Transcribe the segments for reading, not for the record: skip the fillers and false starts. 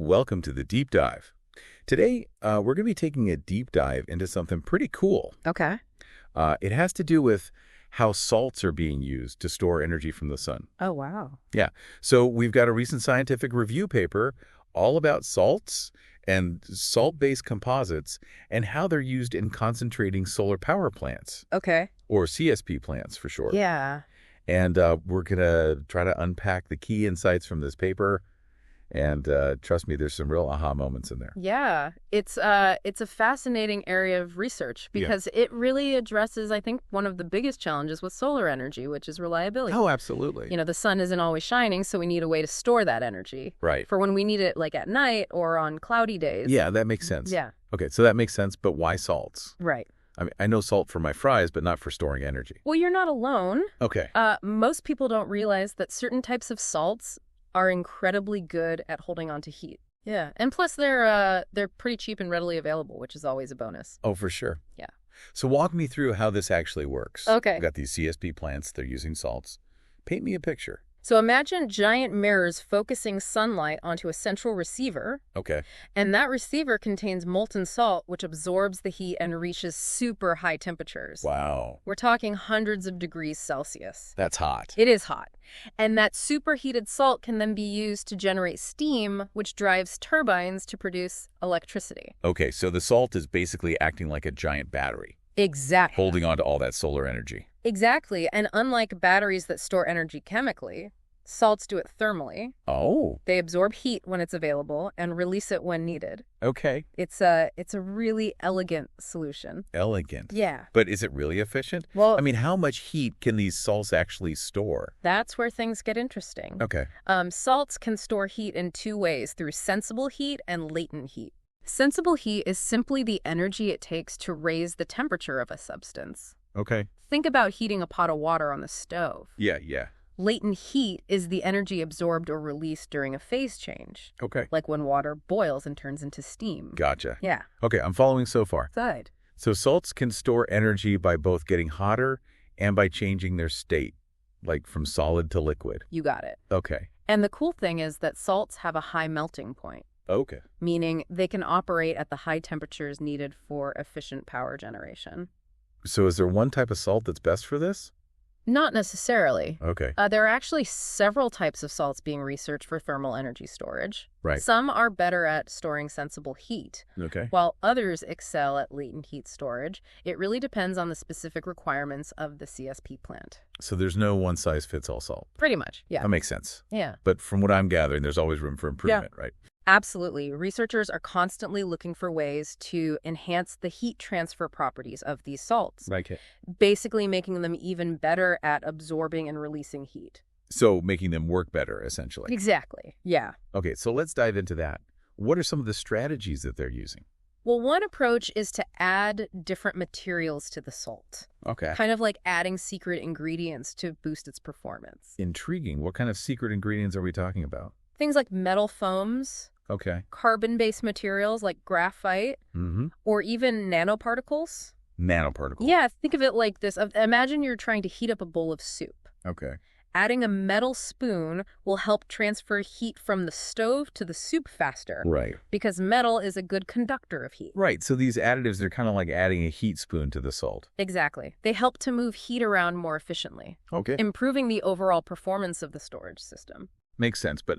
Welcome to the Deep Dive. Today, we're going to be taking a deep dive into something pretty cool. Okay. It has to do with how salts are being used to store energy from the sun. Oh, wow. Yeah, so we've got a recent scientific review paper all about salts and salt-based composites and how they're used in concentrating solar power plants, Okay. or CSP plants for short. Yeah. And we're going to try to unpack the key insights from this paper. And trust me, there's some real aha moments in there. Yeah. It's a fascinating area of research because it really addresses, I think, one of the biggest challenges with solar energy, which is reliability. Oh, absolutely. You know, the sun isn't always shining, so we need a way to store that energy. Right. For when we need it, like at night or on cloudy days. Yeah, that makes sense. Yeah. Okay, so that makes sense, but why salts? Right. I mean, I know salt for my fries, but not for storing energy. Well, you're not alone. Okay. Most people don't realize that certain types of salts are incredibly good at holding on to heat. Yeah. And plus they're pretty cheap and readily available, which is always a bonus. Oh, for sure. Yeah. So walk me through how this actually works. Okay. We've got these CSP plants. They're using salts. Paint me a picture. So imagine giant mirrors focusing sunlight onto a central receiver, Okay. and that receiver contains molten salt, which absorbs the heat and reaches super high temperatures. Wow. We're talking hundreds of degrees Celsius. That's hot. It is hot. And that superheated salt can then be used to generate steam, which drives turbines to produce electricity. Okay, so the salt is basically acting like a giant battery, Exactly. holding on to all that solar energy. Exactly. And unlike batteries that store energy chemically, salts do it thermally. Oh, They absorb heat when it's available and release it when needed. okay. It's a really elegant solution. Elegant. Yeah. But is it really efficient? Well, I mean, how much heat can these salts actually store? that's where things get interesting. Okay. Salts can store heat in two ways, through sensible heat and latent heat. Sensible heat is simply the energy it takes to raise the temperature of a substance. Okay. Think about heating a pot of water on the stove. Yeah. Latent heat is the energy absorbed or released during a phase change, Okay. like when water boils and turns into steam. Gotcha. Yeah. Okay, I'm following so far. Good. So salts can store energy by both getting hotter and by changing their state, like from solid to liquid. You got it. Okay. And the cool thing is that salts have a high melting point, Okay. meaning they can operate at the high temperatures needed for efficient power generation. So is there one type of salt that's best for this? Not necessarily. Okay. There are actually several types of salts being researched for thermal energy storage. Right. Some are better at storing sensible heat, Okay. while others excel at latent heat storage. It really depends on the specific requirements of the CSP plant. So there's no one-size-fits-all salt. Pretty much, yeah. That makes sense. Yeah. But from what I'm gathering, there's always room for improvement, right? Absolutely. Researchers are constantly looking for ways to enhance the heat transfer properties of these salts, Okay. basically making them even better at absorbing and releasing heat. So making them work better, essentially. Exactly. Yeah. Okay, so let's dive into that. What are some of the strategies that they're using? Well, one approach is to add different materials to the salt, Okay. kind of like adding secret ingredients to boost its performance. Intriguing. What kind of secret ingredients are we talking about? Things like metal foams, Okay. carbon-based materials like graphite, Mm-hmm. or even nanoparticles. Nanoparticles. Yeah, think of it like this. Imagine you're trying to heat up a bowl of soup. Okay. Adding a metal spoon will help transfer heat from the stove to the soup faster, Right. because metal is a good conductor of heat. Right. So these additives, they're kind of like adding a heat spoon to the salt. Exactly. They help to move heat around more efficiently, Okay. improving the overall performance of the storage system. Makes sense, but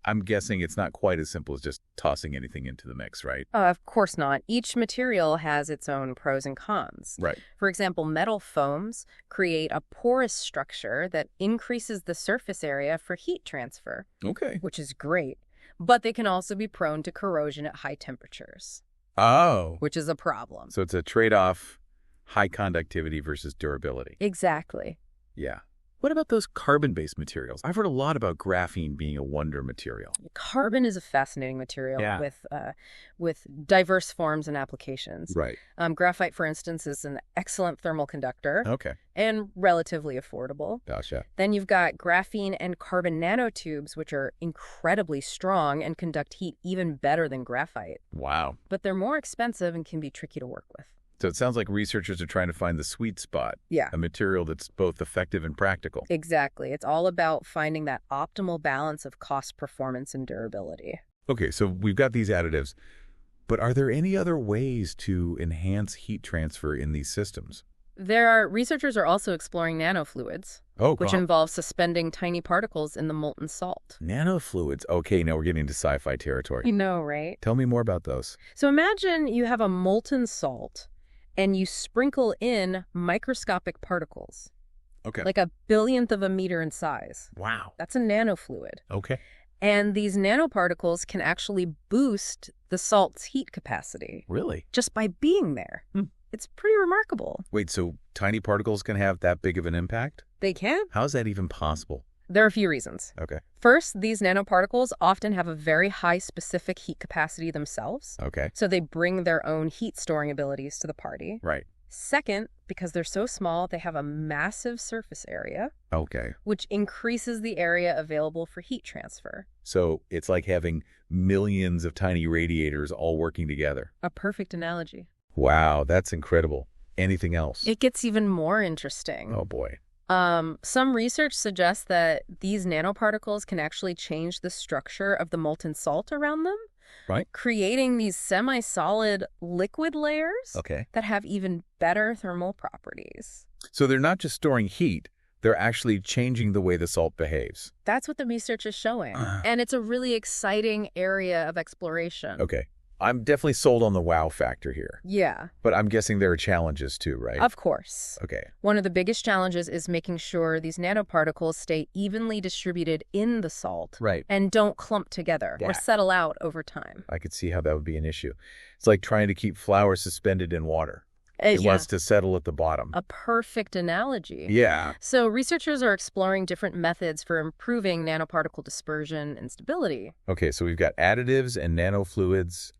I'm guessing it's not quite as simple as just tossing anything into the mix, right? Of course not. Each material has its own pros and cons. Right. For example, metal foams create a porous structure that increases the surface area for heat transfer, Okay. which is great. But they can also be prone to corrosion at high temperatures, Oh. which is a problem. So it's a trade-off, high conductivity versus durability. Exactly. Yeah. What about those carbon-based materials? I've heard a lot about graphene being a wonder material. Carbon is a fascinating material Yeah. with diverse forms and applications. Right. Graphite, for instance, is an excellent thermal conductor Okay. and relatively affordable. Gotcha. Then you've got graphene and carbon nanotubes, which are incredibly strong and conduct heat even better than graphite. Wow. But they're more expensive and can be tricky to work with. So it sounds like researchers are trying to find the sweet spot, Yeah. a material that's both effective and practical. Exactly. It's all about finding that optimal balance of cost, performance, and durability. Okay, so we've got these additives, but are there any other ways to enhance heat transfer in these systems? Researchers are also exploring nanofluids, Oh, which involve suspending tiny particles in the molten salt. nanofluids. Okay, now we're getting into sci-fi territory. You know, right? Tell me more about those. So imagine you have a molten salt and you sprinkle in microscopic particles, Okay. like a billionth of a meter in size. Wow. That's a nanofluid. Okay. And these nanoparticles can actually boost the salt's heat capacity Really? just by being there. It's pretty remarkable. Wait, so tiny particles can have that big of an impact? They can. How's that even possible? There are a few reasons. Okay. First, these nanoparticles often have a very high specific heat capacity themselves, Okay. so they bring their own heat storing abilities to the party. Right. Second, because they're so small, they have a massive surface area, Okay. which increases the area available for heat transfer. So it's like having millions of tiny radiators all working together. A perfect analogy. Wow, that's incredible. Anything else? It gets even more interesting. Oh, boy. Some research suggests that these nanoparticles can actually change the structure of the molten salt around them, Right. creating these semi-solid liquid layers Okay. that have even better thermal properties. So they're not just storing heat, they're actually changing the way the salt behaves. That's what the research is showing. And it's a really exciting area of exploration. Okay. I'm definitely sold on the wow factor here. Yeah, But I'm guessing there are challenges too, right? of course. Okay. One of the biggest challenges is making sure these nanoparticles stay evenly distributed in the salt Right. and don't clump together or Yeah. settle out over time. I could see how that would be an issue. It's like trying to keep flour suspended in water. It Yeah, wants to settle at the bottom. a perfect analogy. Yeah. So researchers are exploring different methods for improving nanoparticle dispersion and stability. Okay, so we've got additives and nanofluids.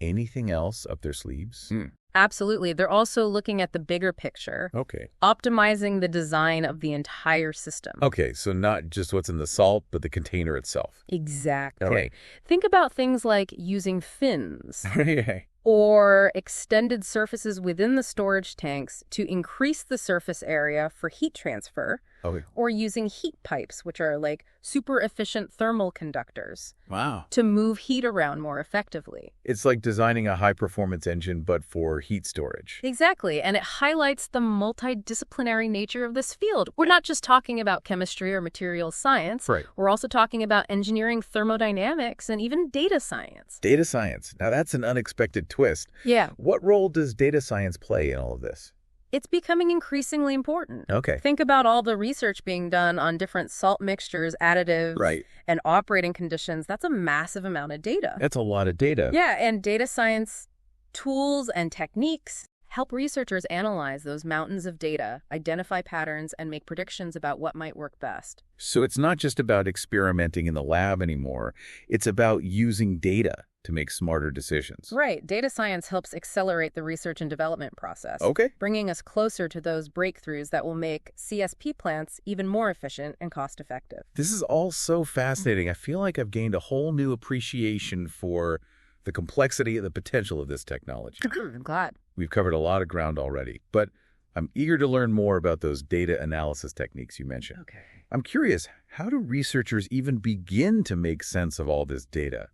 Anything else up their sleeves? Absolutely. They're also looking at the bigger picture, Okay. optimizing the design of the entire system. Okay, so not just what's in the salt, but the container itself. Exactly. Okay. Think about things like using fins Okay. or extended surfaces within the storage tanks to increase the surface area for heat transfer, Okay. or using heat pipes, which are like super efficient thermal conductors, Wow. to move heat around more effectively. It's like designing a high-performance engine, but for heat storage. Exactly, and it highlights the multidisciplinary nature of this field. We're not just talking about chemistry or materials science. Right. We're also talking about engineering, thermodynamics, and even data science. Data science. Now that's an unexpected twist. Yeah, What role does data science play in all of this? it's becoming increasingly important. Okay. Think about all the research being done on different salt mixtures, additives, Right. and operating conditions. That's a massive amount of data. That's a lot of data. Yeah, and data science tools and techniques help researchers analyze those mountains of data, identify patterns, and make predictions about what might work best. So it's not just about experimenting in the lab anymore. It's about using data to make smarter decisions. Right. Data science helps accelerate the research and development process, Okay. bringing us closer to those breakthroughs that will make CSP plants even more efficient and cost-effective. This is all so fascinating. I feel like I've gained a whole new appreciation for the complexity and the potential of this technology. I'm glad. We've covered a lot of ground already, but I'm eager to learn more about those data analysis techniques you mentioned. Okay. I'm curious, how do researchers even begin to make sense of all this data?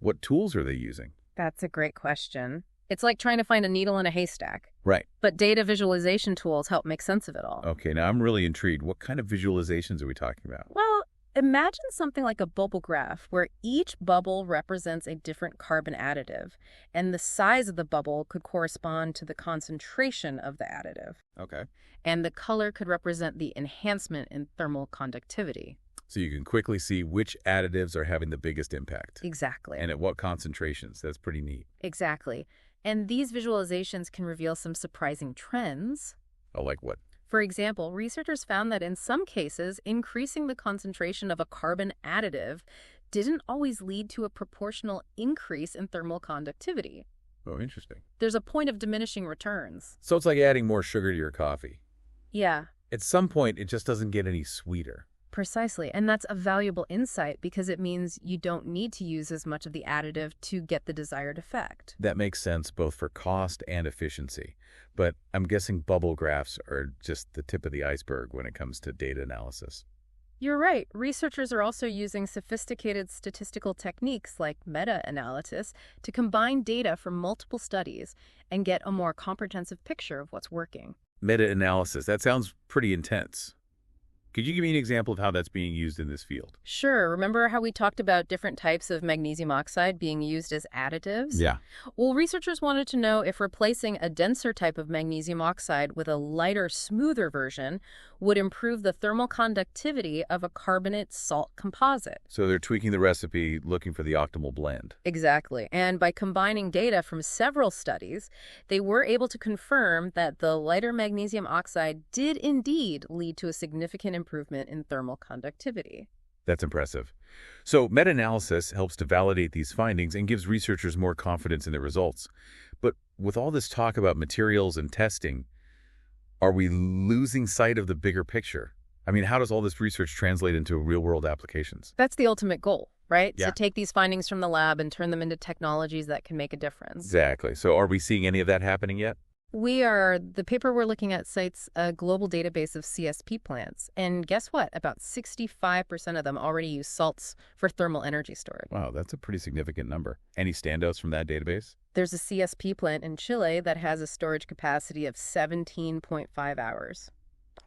What tools are they using? That's a great question. It's like trying to find a needle in a haystack. Right. But data visualization tools help make sense of it all. Okay, now I'm really intrigued. What kind of visualizations are we talking about? Well, imagine something like a bubble graph where each bubble represents a different carbon additive, and the size of the bubble could correspond to the concentration of the additive. Okay. And the color could represent the enhancement in thermal conductivity. So you can quickly see which additives are having the biggest impact. Exactly. And at what concentrations. That's pretty neat. Exactly. And these visualizations can reveal some surprising trends. Oh, like what? For example, researchers found that in some cases, increasing the concentration of a carbon additive didn't always lead to a proportional increase in thermal conductivity. Oh, interesting. There's a point of diminishing returns. So it's like adding more sugar to your coffee. Yeah, At some point, it just doesn't get any sweeter. precisely. And that's a valuable insight because it means you don't need to use as much of the additive to get the desired effect. That makes sense both for cost and efficiency. But I'm guessing bubble graphs are just the tip of the iceberg when it comes to data analysis. You're right. Researchers are also using sophisticated statistical techniques like meta-analysis to combine data from multiple studies and get a more comprehensive picture of what's working. Meta-analysis, that sounds pretty intense. Could you give me an example of how that's being used in this field? Sure, remember how we talked about different types of magnesium oxide being used as additives? Yeah. Well, researchers wanted to know if replacing a denser type of magnesium oxide with a lighter, smoother version would improve the thermal conductivity of a carbonate salt composite. So they're tweaking the recipe, looking for the optimal blend. Exactly. And by combining data from several studies, they were able to confirm that the lighter magnesium oxide did indeed lead to a significant improvement in thermal conductivity. That's impressive. So meta-analysis helps to validate these findings and gives researchers more confidence in their results. But with all this talk about materials and testing, are we losing sight of the bigger picture? I mean, how does all this research translate into real-world applications? That's the ultimate goal, right? Yeah. To take these findings from the lab and turn them into technologies that can make a difference. Exactly. So are we seeing any of that happening yet? The paper we're looking at cites a global database of CSP plants. And guess what? About 65% of them already use salts for thermal energy storage. Wow, that's a pretty significant number. Any standouts from that database? There's a CSP plant in Chile that has a storage capacity of 17.5 hours.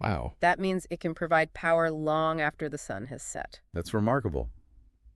Wow. That means it can provide power long after the sun has set. That's remarkable.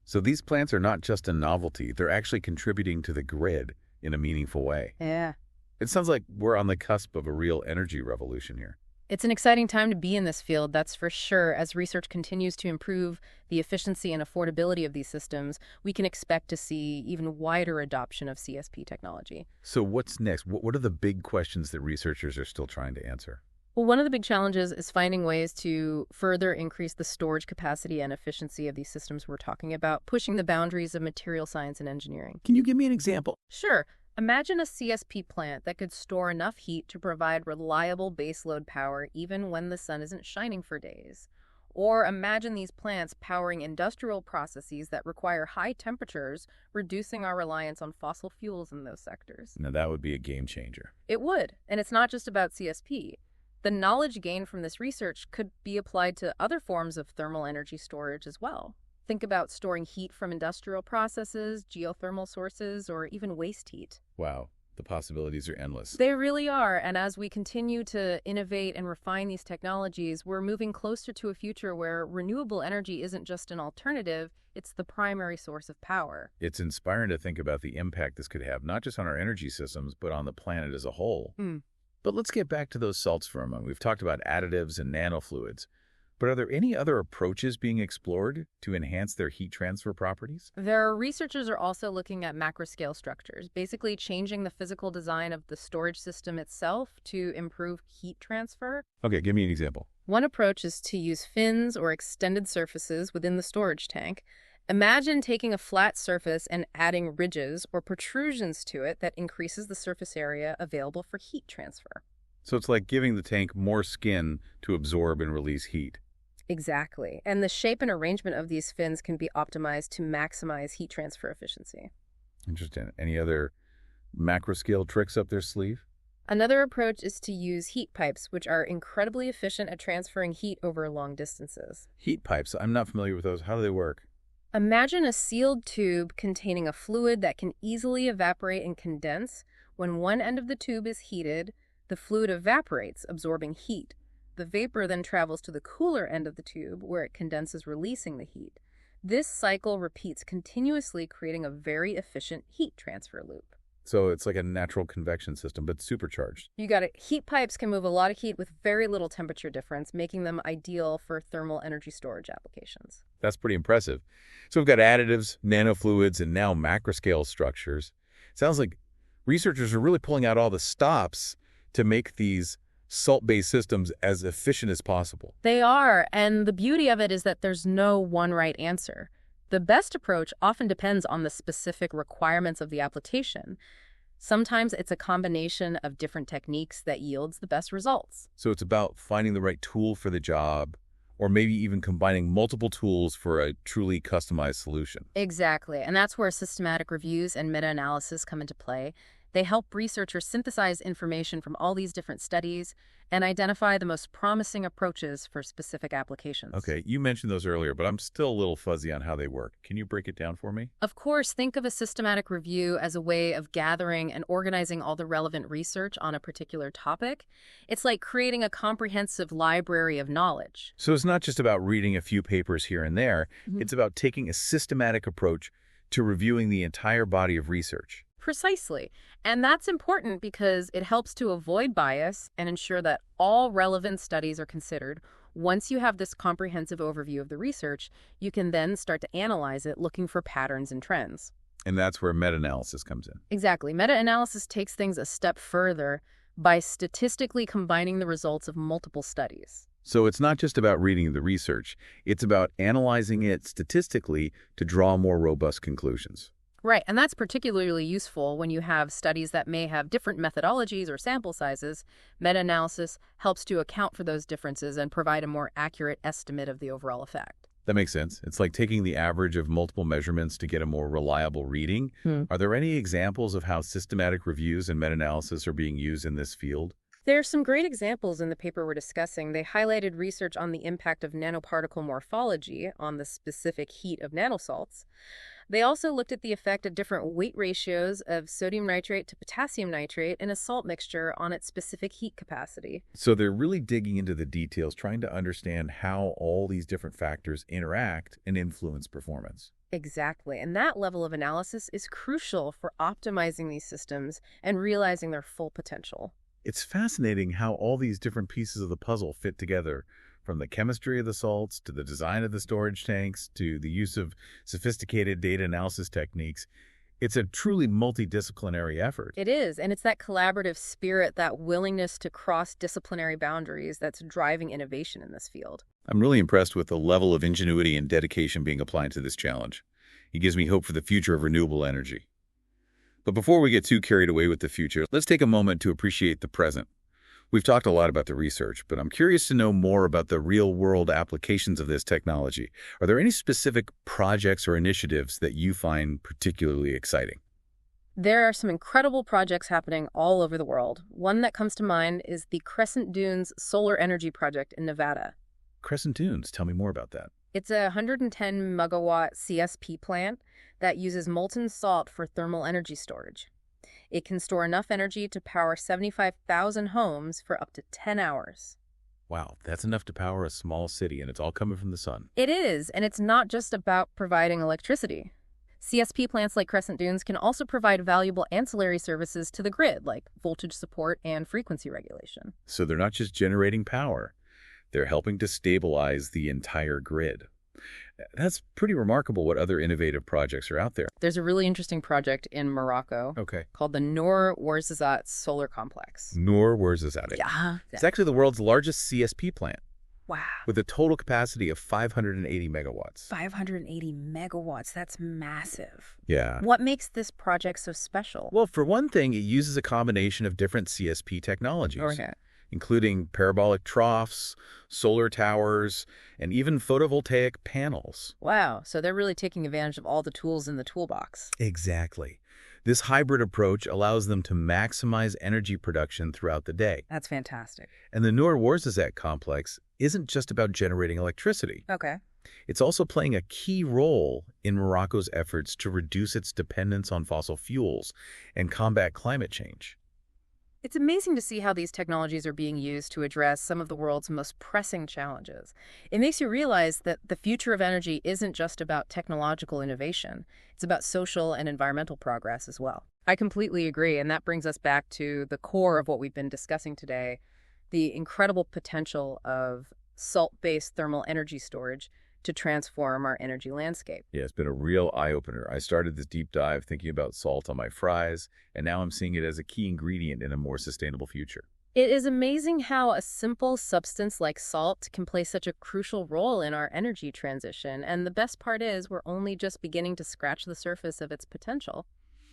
So these plants are not just a novelty, they're actually contributing to the grid in a meaningful way. Yeah. It sounds like we're on the cusp of a real energy revolution here. It's an exciting time to be in this field, that's for sure. As research continues to improve the efficiency and affordability of these systems, we can expect to see even wider adoption of CSP technology. So what's next? What are the big questions that researchers are still trying to answer? Well, one of the big challenges is finding ways to further increase the storage capacity and efficiency of these systems we're talking about, pushing the boundaries of material science and engineering. Can you give me an example? Sure. Imagine a CSP plant that could store enough heat to provide reliable baseload power even when the sun isn't shining for days. Or imagine these plants powering industrial processes that require high temperatures, reducing our reliance on fossil fuels in those sectors. Now that would be a game changer. It would. And it's not just about CSP. The knowledge gained from this research could be applied to other forms of thermal energy storage as well. Think about storing heat from industrial processes, geothermal sources, or even waste heat. Wow, the possibilities are endless. They really are, and as we continue to innovate and refine these technologies, we're moving closer to a future where renewable energy isn't just an alternative, it's the primary source of power. It's inspiring to think about the impact this could have, not just on our energy systems, but on the planet as a whole. But let's get back to those salts for a moment. We've talked about additives and nanofluids. But are there any other approaches being explored to enhance their heat transfer properties? Researchers are also looking at macroscale structures, basically changing the physical design of the storage system itself to improve heat transfer. Okay, give me an example. One approach is to use fins or extended surfaces within the storage tank. Imagine taking a flat surface and adding ridges or protrusions to it that increases the surface area available for heat transfer. So it's like giving the tank more skin to absorb and release heat. Exactly. And the shape and arrangement of these fins can be optimized to maximize heat transfer efficiency. Interesting. Any other macro-scale tricks up their sleeve? Another approach is to use heat pipes, which are incredibly efficient at transferring heat over long distances. Heat pipes. I'm not familiar with those. How do they work? Imagine a sealed tube containing a fluid that can easily evaporate and condense. When one end of the tube is heated, the fluid evaporates, absorbing heat. The vapor then travels to the cooler end of the tube, where it condenses, releasing the heat. This cycle repeats continuously, creating a very efficient heat transfer loop. So it's like a natural convection system, but supercharged. You got it. Heat pipes can move a lot of heat with very little temperature difference, making them ideal for thermal energy storage applications. That's pretty impressive. So we've got additives, nanofluids, and now macroscale structures. Sounds like researchers are really pulling out all the stops to make these salt-based systems as efficient as possible. They are, and the beauty of it is that there's no one right answer. The best approach often depends on the specific requirements of the application. Sometimes it's a combination of different techniques that yields the best results. So it's about finding the right tool for the job, or maybe even combining multiple tools for a truly customized solution. Exactly, and that's where systematic reviews and meta-analysis come into play. They help researchers synthesize information from all these different studies and identify the most promising approaches for specific applications. Okay, you mentioned those earlier, but I'm still a little fuzzy on how they work. Can you break it down for me? Of course, think of a systematic review as a way of gathering and organizing all the relevant research on a particular topic. It's like creating a comprehensive library of knowledge. So it's not just about reading a few papers here and there. It's about taking a systematic approach to reviewing the entire body of research. Precisely. And that's important because it helps to avoid bias and ensure that all relevant studies are considered. Once you have this comprehensive overview of the research, you can then start to analyze it, looking for patterns and trends. And that's where meta-analysis comes in. Exactly. Meta-analysis takes things a step further by statistically combining the results of multiple studies. So it's not just about reading the research. It's about analyzing it statistically to draw more robust conclusions. Right, and that's particularly useful when you have studies that may have different methodologies or sample sizes. Meta-analysis helps to account for those differences and provide a more accurate estimate of the overall effect. That makes sense. It's like taking the average of multiple measurements to get a more reliable reading. Are there any examples of how systematic reviews and meta-analysis are being used in this field? There are some great examples in the paper we're discussing. They highlighted research on the impact of nanoparticle morphology on the specific heat of nanosalts. They also looked at the effect of different weight ratios of sodium nitrate to potassium nitrate in a salt mixture on its specific heat capacity. So they're really digging into the details, trying to understand how all these different factors interact and influence performance. Exactly, and that level of analysis is crucial for optimizing these systems and realizing their full potential. It's fascinating how all these different pieces of the puzzle fit together, from the chemistry of the salts to the design of the storage tanks to the use of sophisticated data analysis techniques. It's a truly multidisciplinary effort. It is, and it's that collaborative spirit, that willingness to cross disciplinary boundaries that's driving innovation in this field. I'm really impressed with the level of ingenuity and dedication being applied to this challenge. It gives me hope for the future of renewable energy. But before we get too carried away with the future, let's take a moment to appreciate the present. We've talked a lot about the research, but I'm curious to know more about the real-world applications of this technology. Are there any specific projects or initiatives that you find particularly exciting? There are some incredible projects happening all over the world. One that comes to mind is the Crescent Dunes Solar Energy Project in Nevada. Crescent Dunes, tell me more about that. It's a 110 megawatt CSP plant that uses molten salt for thermal energy storage. It can store enough energy to power 75,000 homes for up to 10 hours. Wow, that's enough to power a small city, and it's all coming from the sun. It is, and it's not just about providing electricity. CSP plants like Crescent Dunes can also provide valuable ancillary services to the grid, like voltage support and frequency regulation. So they're not just generating power, they're helping to stabilize the entire grid. That's pretty remarkable what other innovative projects are out there. There's a really interesting project in Morocco called the Noor Ouarzazate Solar Complex. Noor Ouarzazate. Yeah. It's actually the world's largest CSP plant, Wow. with a total capacity of 580 megawatts. 580 megawatts. That's massive. Yeah. What makes this project so special? Well, for one thing, it uses a combination of different CSP technologies, Okay. including parabolic troughs, solar towers, and even photovoltaic panels. Wow. So they're really taking advantage of all the tools in the toolbox. Exactly. This hybrid approach allows them to maximize energy production throughout the day. That's fantastic. And the Noor Ouarzazate complex isn't just about generating electricity. Okay. It's also playing a key role in Morocco's efforts to reduce its dependence on fossil fuels and combat climate change. It's amazing to see how these technologies are being used to address some of the world's most pressing challenges. It makes you realize that the future of energy isn't just about technological innovation. It's about social and environmental progress as well. I completely agree, and that brings us back to the core of what we've been discussing today, the incredible potential of salt-based thermal energy storage to transform our energy landscape. Yeah, it's been a real eye-opener. I started this deep dive thinking about salt on my fries, and now I'm seeing it as a key ingredient in a more sustainable future. It is amazing how a simple substance like salt can play such a crucial role in our energy transition, and the best part is we're only just beginning to scratch the surface of its potential.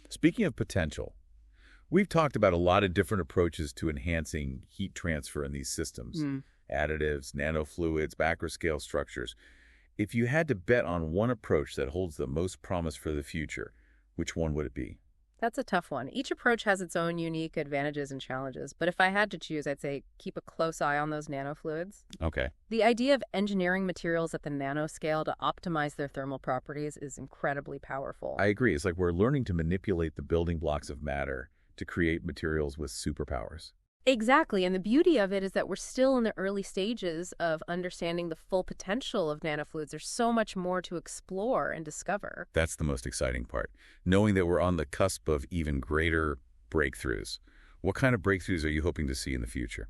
Speaking of potential, we've talked about a lot of different approaches to enhancing heat transfer in these systems. Additives, nanofluids, macroscale structures. If you had to bet on one approach that holds the most promise for the future, which one would it be? That's a tough one. Each approach has its own unique advantages and challenges, but if I had to choose, I'd say keep a close eye on those nanofluids. Okay. The idea of engineering materials at the nanoscale to optimize their thermal properties is incredibly powerful. I agree. It's like we're learning to manipulate the building blocks of matter to create materials with superpowers. Exactly, and the beauty of it is that we're still in the early stages of understanding the full potential of nanofluids. There's so much more to explore and discover. That's the most exciting part, knowing that we're on the cusp of even greater breakthroughs. What kind of breakthroughs are you hoping to see in the future?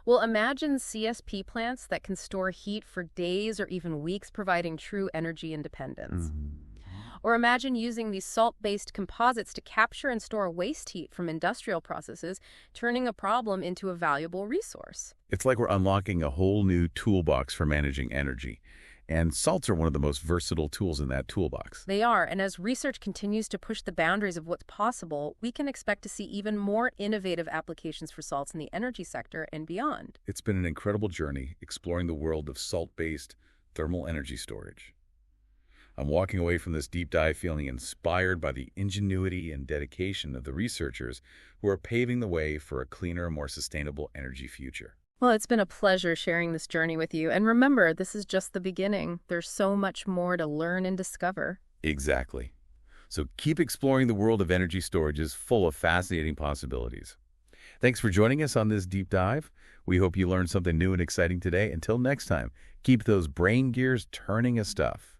Well, imagine CSP plants that can store heat for days or even weeks, providing true energy independence. Or imagine using these salt-based composites to capture and store waste heat from industrial processes, turning a problem into a valuable resource. It's like we're unlocking a whole new toolbox for managing energy. And salts are one of the most versatile tools in that toolbox. They are, and as research continues to push the boundaries of what's possible, we can expect to see even more innovative applications for salts in the energy sector and beyond. It's been an incredible journey exploring the world of salt-based thermal energy storage. I'm walking away from this deep dive feeling inspired by the ingenuity and dedication of the researchers who are paving the way for a cleaner, more sustainable energy future. Well, it's been a pleasure sharing this journey with you. And remember, this is just the beginning. There's so much more to learn and discover. Exactly. So keep exploring the world of energy storage is full of fascinating possibilities. Thanks for joining us on this deep dive. We hope you learned something new and exciting today. Until next time, keep those brain gears turning as stuff.